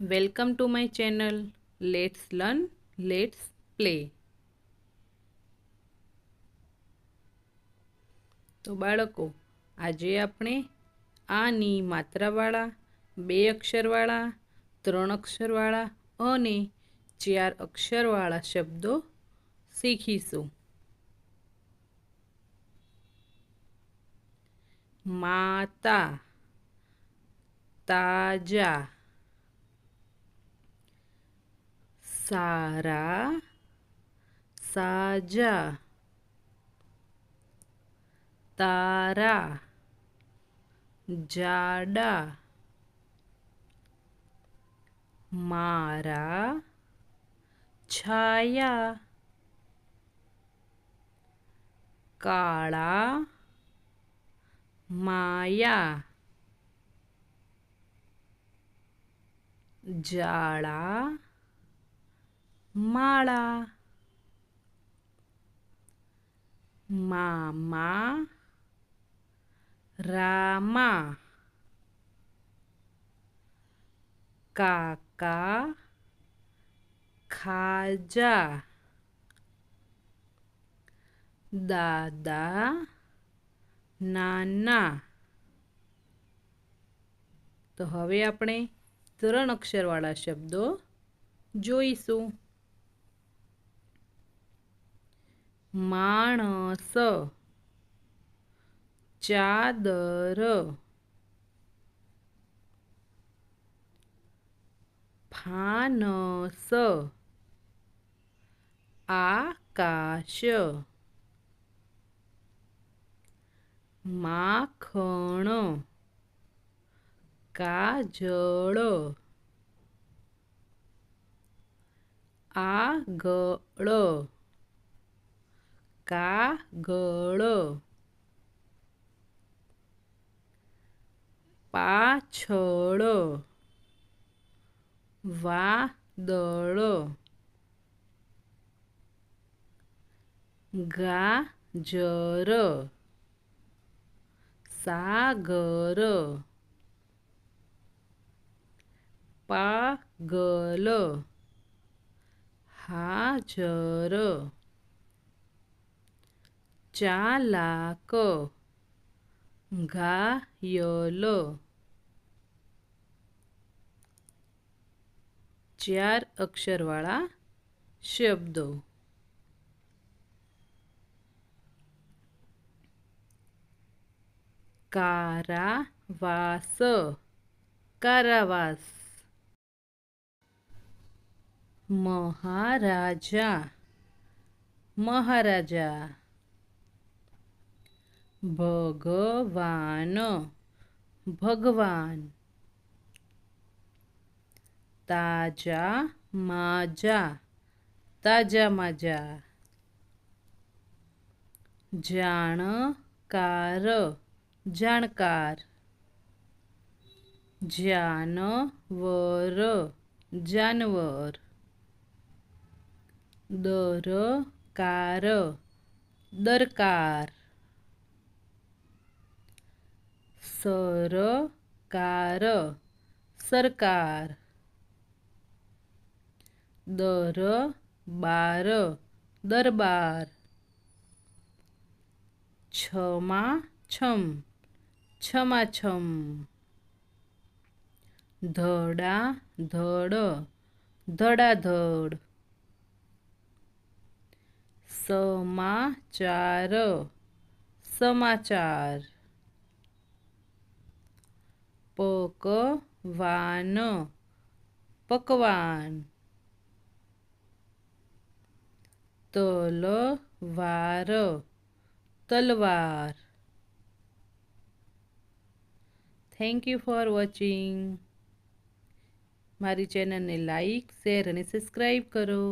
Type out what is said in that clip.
Welcome to my channel let's learn let's play. તો બાળકો, આજે આપણે આની માત્રાવાળા, 2 અક્ષરવાળા, 3 અક્ષરવાળા અને 4 અક્ષરવાળા શબ્દો શીખીશું. માતા, તાજા, સારા, સાજા, તારા, જાડા, મારા, છાયા, કાળા, માયા, જાળા, માળા, મામા, રામા, કાકા, ખાજા, દાદા, નાના. તો હવે આપણે 3 અક્ષરવાળા શબ્દો જોઈશું. માણસ, ચાદર, ફાનસ, આકાશ, માખણ, કાજળ, આગળ, કાગળ, પાછળ, વાદળ, ગાજર, સાગર, પાગલ, હાજર, ચાલાક, ઘાયલ. 4 અક્ષરવાળા શબ્દો. કારાવાસ, કારાવાસ. મહારાજા, મહારાજા. ભગવાન, ભગવાન. તાજા માજા, તાજા માજા. જાણકાર, જાણકાર. જાનવર, જાનવર. દરકાર, દરકાર. સરકાર, સરકાર. દરબાર, દરબાર. છમાછમ, છમાછમ. ધડાધડ, ધડાધડ. સમાચાર, સમાચાર. પકવાન, પકવાન. તલવાર, તલવાર. Thank you for watching. મારી ચેનલને લાઈક, શેર અને સબસ્ક્રાઈબ કરો.